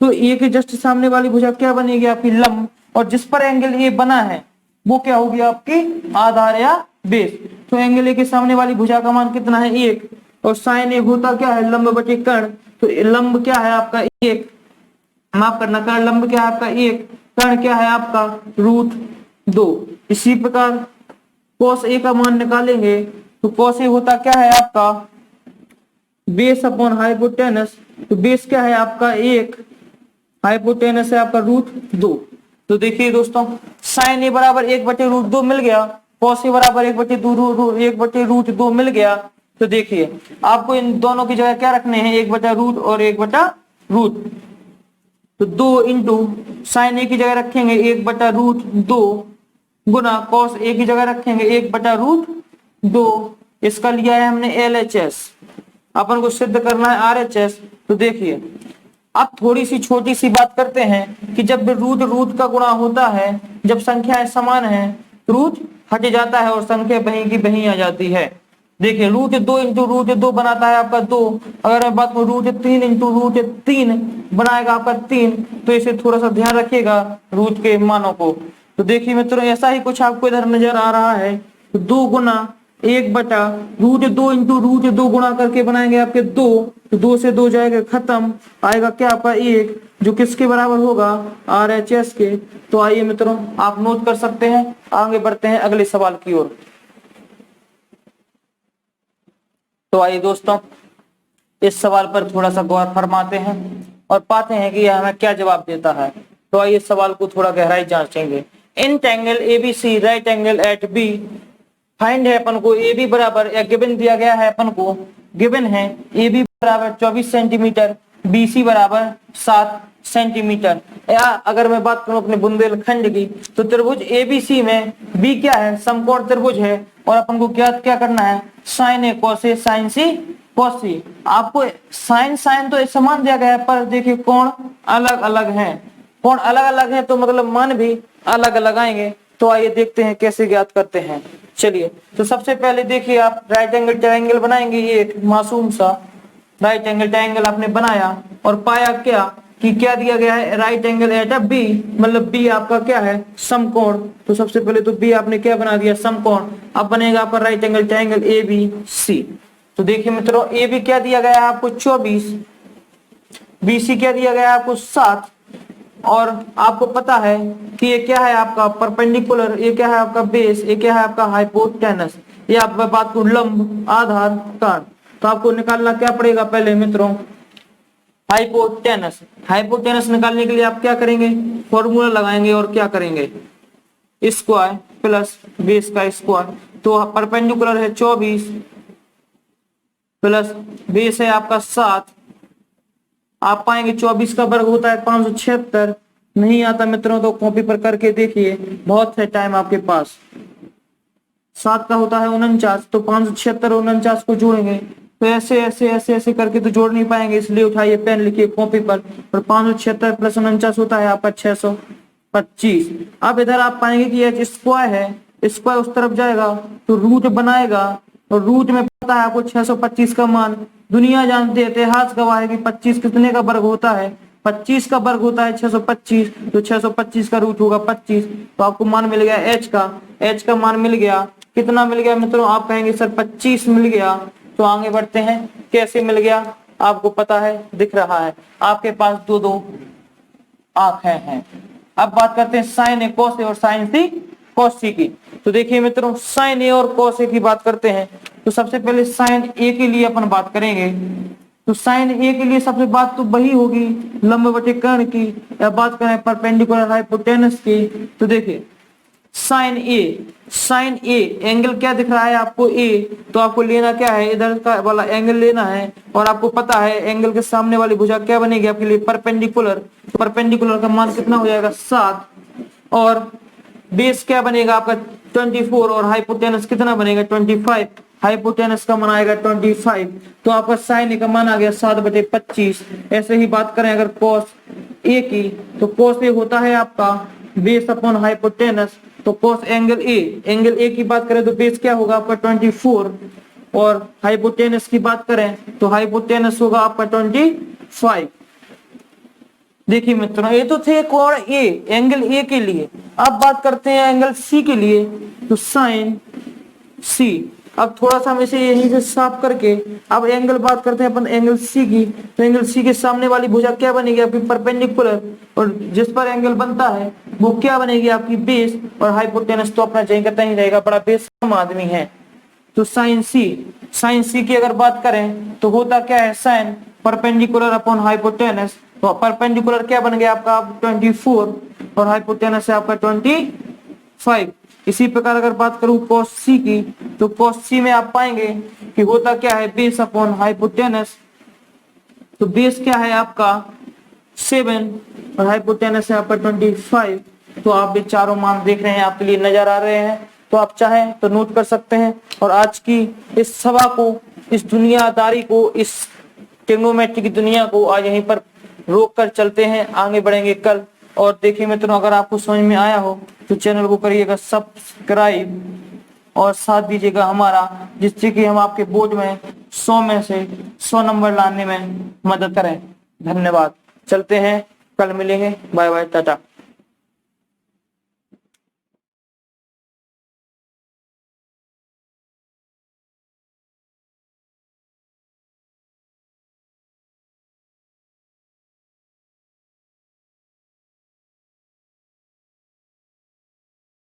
तो ए के जस्ट सामने वाली भुजा क्या बनेगी? आपकी लंब। और जिस पर एंगल ए बना है वो क्या होगी? आपकी आधार या बेस। तो एंगल ए के सामने वाली भुजा का मान कितना है? 1। और साइन ए होता क्या है? लंब बटे कर्ण। तो लंब क्या है आपका? 1, माफ करना, कर्ण लंब क्या है आपका? 1, कर्ण क्या है आपका? रूट 2। इसी प्रकार कॉस ए का मान निकालेंगे, तो कॉस ए होता क्या है आपका? Base upon hypotenuse. तो बेस क्या है आपका? 1, हाइपोटेनस है आपका रूट 2। तो देखिए दोस्तों, साइन ए बराबर 1/√2 मिल गया, कॉस ए बराबर 1/√2 मिल गया। तो देखिए आपको इन दोनों की जगह क्या रखने हैं? 1/रूट और 1/रूट। तो 2 इंटू साइन ए की जगह रखेंगे 1/√2 गुना कॉस ए की जगह रखेंगे 1/√2। इसका लिया है हमने LHS, अपन को सिद्ध करना है RHS। तो देखिए अब थोड़ी सी छोटी सी बात करते हैं कि जब रूट का गुणा होता है, जब संख्याएं समान है, रूट हट जाता है और संख्या वहीं की वहीं आ जाती है। देखिए √2 इंटू √2 बनाता है आपका 2। अगर मैं बात करूं √3 इंटू √3 बनाएगा आपका 3। तो इसे थोड़ा सा ध्यान रखिएगा रूट के मानों को। तो देखिए मित्रों, ऐसा ही कुछ आपको इधर नजर आ रहा है। तो 2 गुना 1/√2 इंटू √2 गुणा करके बनाएंगे आपके 2। तो 2 से 2 जाएगा खत्म, आएगा क्या आपका 1, जो किसके बराबर होगा? RHS के। तो आइए मित्रों, आप नोट कर सकते हैं। आगे बढ़ते हैं अगले सवाल की ओर। तो आइए दोस्तों, इस सवाल पर थोड़ा सा गौर फरमाते हैं और पाते हैं कि यह हमें क्या जवाब देता है। तो आइए सवाल को थोड़ा गहराई जांचेंगे। In triangle ABC right angle at B find है अपन को। ए बी बराबर, या गिवन दिया गया है अपन को, गिवन है ए बी बराबर 24 सेंटीमीटर, बी सी बराबर 7 सेंटीमीटर। या अगर मैं बात करूं अपने बुंदेलखंड की, तो त्रिभुज एबीसी में बी क्या है? समकोण त्रिभुज है। और अपन को क्या करना है? Sign A cos A sign C cos सी। आपको साइन तो समान दिया गया है, पर देखिए कोण अलग अलग है। कोण अलग अलग है तो मतलब मान भी अलग अलग आएंगे। तो आइए देखते हैं कैसे ज्ञात करते हैं। चलिए, तो सबसे पहले देखिए आप राइट एंगल ट्रायंगल बनाएंगे। ये एक मासूम सा राइट एंगल ट्रायंगल आपने बनाया और पाया क्या कि क्या दिया गया है? राइट एंगल एट बी, मतलब बी आपका क्या है? समकोण। तो सबसे पहले तो बी आपने क्या बना दिया? समकोण। अब बनेगा आपका राइट एंगल ट्रायंगल ABC। तो देखिए मित्रों, ए बी क्या दिया गया है आपको? 24 BC क्या दिया गया है आपको 7, और आपको पता है कि ये क्या है आपका परपेंडिकुलर, ये क्या है आपका बेस, ये क्या है आपका हाइपोटेनस, ये आप बात को लंब आधार काट। तो आपको निकालना क्या पड़ेगा पहले मित्रों, हाइपोटेनस। हाइपोटेनस निकालने के लिए आप क्या करेंगे, फॉर्मूला लगाएंगे और क्या करेंगे, स्क्वायर प्लस बेस का स्क्वायर। तो परपेंडिकुलर है 24 प्लस बेस है आपका 7, आप पाएंगे 24 का वर्ग होता है 576। नहीं आता मित्रों तो कॉपी पर करके देखिए, बहुत है टाइम आपके पास। 7 का होता है 49, तो 576 और 49 को जोड़ेंगे तो ऐसे ऐसे ऐसे ऐसे करके तो जोड़ नहीं पाएंगे, इसलिए उठाइए पेन, लिखिए कॉपी पर, और 576 प्लस 49 होता है आपका 625। अब इधर आप पाएंगे कि ये स्क्वायर है, स्क्वायर उस तरफ जाएगा तो रूट बनाएगा, और रूट में पता है आपको 625 का मान, दुनिया जानती है, इतिहास गवाह है कि 25 कितने का वर्ग होता है, 25 का वर्ग होता है 625, तो 625 का रूट होगा 25। तो आपको मान मिल गया h का मान मिल गया, कितना मिल गया मित्रों, आप कहेंगे सर 25 मिल गया। तो आगे बढ़ते हैं, कैसे मिल गया आपको पता है, दिख रहा है आपके पास दो दो आंखें हैं। अब बात करते हैं साइन ए कोस ए और साइन सी कोस सी की। तो देखिए मित्रों, साइन ए और कोस ए की बात करते हैं, तो सबसे पहले साइन ए के लिए अपन बात करेंगे। तो साइन ए के लिए सबसे बात तो वही होगी लंब बटे कर्ण की, या बात करें परपेंडिकुलर हाइपोटेनस की। तो देखिए साइन ए एंगल क्या दिख रहा है आपको ए, तो आपको लेना क्या है, इधर का वाला एंगल लेना है, और आपको पता है एंगल के सामने वाली भुजा क्या बनेगी आपके लिए, परपेंडिकुलर। तो परपेंडिकुलर का मान कितना हो जाएगा 7, और बेस क्या बनेगा आपका 24, और हाइपोटेनस कितना बनेगा 25, हाइपोटेनस का मान आएगा 25। तो आपका साइन ए का मान आ गया 7/25। ऐसे ही बात करें अगर कोस ए की, तो कोस ए होता है आपका बेस अपॉन हाइपोटेनस, तो कोस एंगल ए की बात करें तो बेस क्या होगा आपका 24, और हाइपोटेनस की बात करें तो हाइपोटेनस होगा आपका 25। देखिए मित्रों, ये तो थे कोण ए, एंगल ए के लिए। अब बात करते हैं एंगल सी के लिए, तो साइन सी। अब थोड़ा सा हम इसे यहीं से साफ करके अब एंगल बात करते हैं अपन एंगल सी की। तो एंगल सी के सामने वाली भुजा क्या बनेगी आपकी परपेंडिकुलर, और जिस पर एंगल बनता है वो क्या बनेगी आपकी बेस, और हाइपोटेनस तो अपना जहीं का ही रहेगा, बड़ा बेशर्म आदमी है। तो साइन सी की अगर बात करें तो होता क्या है, साइन परपेंडिकुलर अपॉन हाइपोटेनस। तो परपेंडिकुलर क्या बन गया आपका 24, और हाइपोटेनस है आपका 25। इसी प्रकार अगर बात करूं cos c की, तो cos c में आप पाएंगे कि होता क्या है, बेस अपॉन हाइपोटेनस। तो बेस क्या है आपका 7, और हाइपोटेनस है आपका 25। तो आप ये चारों मान देख रहे हैं, आपके लिए नजर आ रहे हैं, तो आप चाहें तो नोट कर सकते हैं। और आज की इस सभा को, इस दुनियादारी को, इस ट्रिग्नोमेट्री की दुनिया को आज यहीं पर रोक कर चलते हैं, आगे बढ़ेंगे कल। और देखिए मित्रों, अगर आपको समझ में आया हो तो चैनल को करिएगा सब्सक्राइब और साथ दीजिएगा हमारा, जिससे कि हम आपके बोर्ड में 100 में से 100 नंबर लाने में मदद करें। धन्यवाद, चलते हैं, कल मिलेंगे, बाय बाय, टाटा।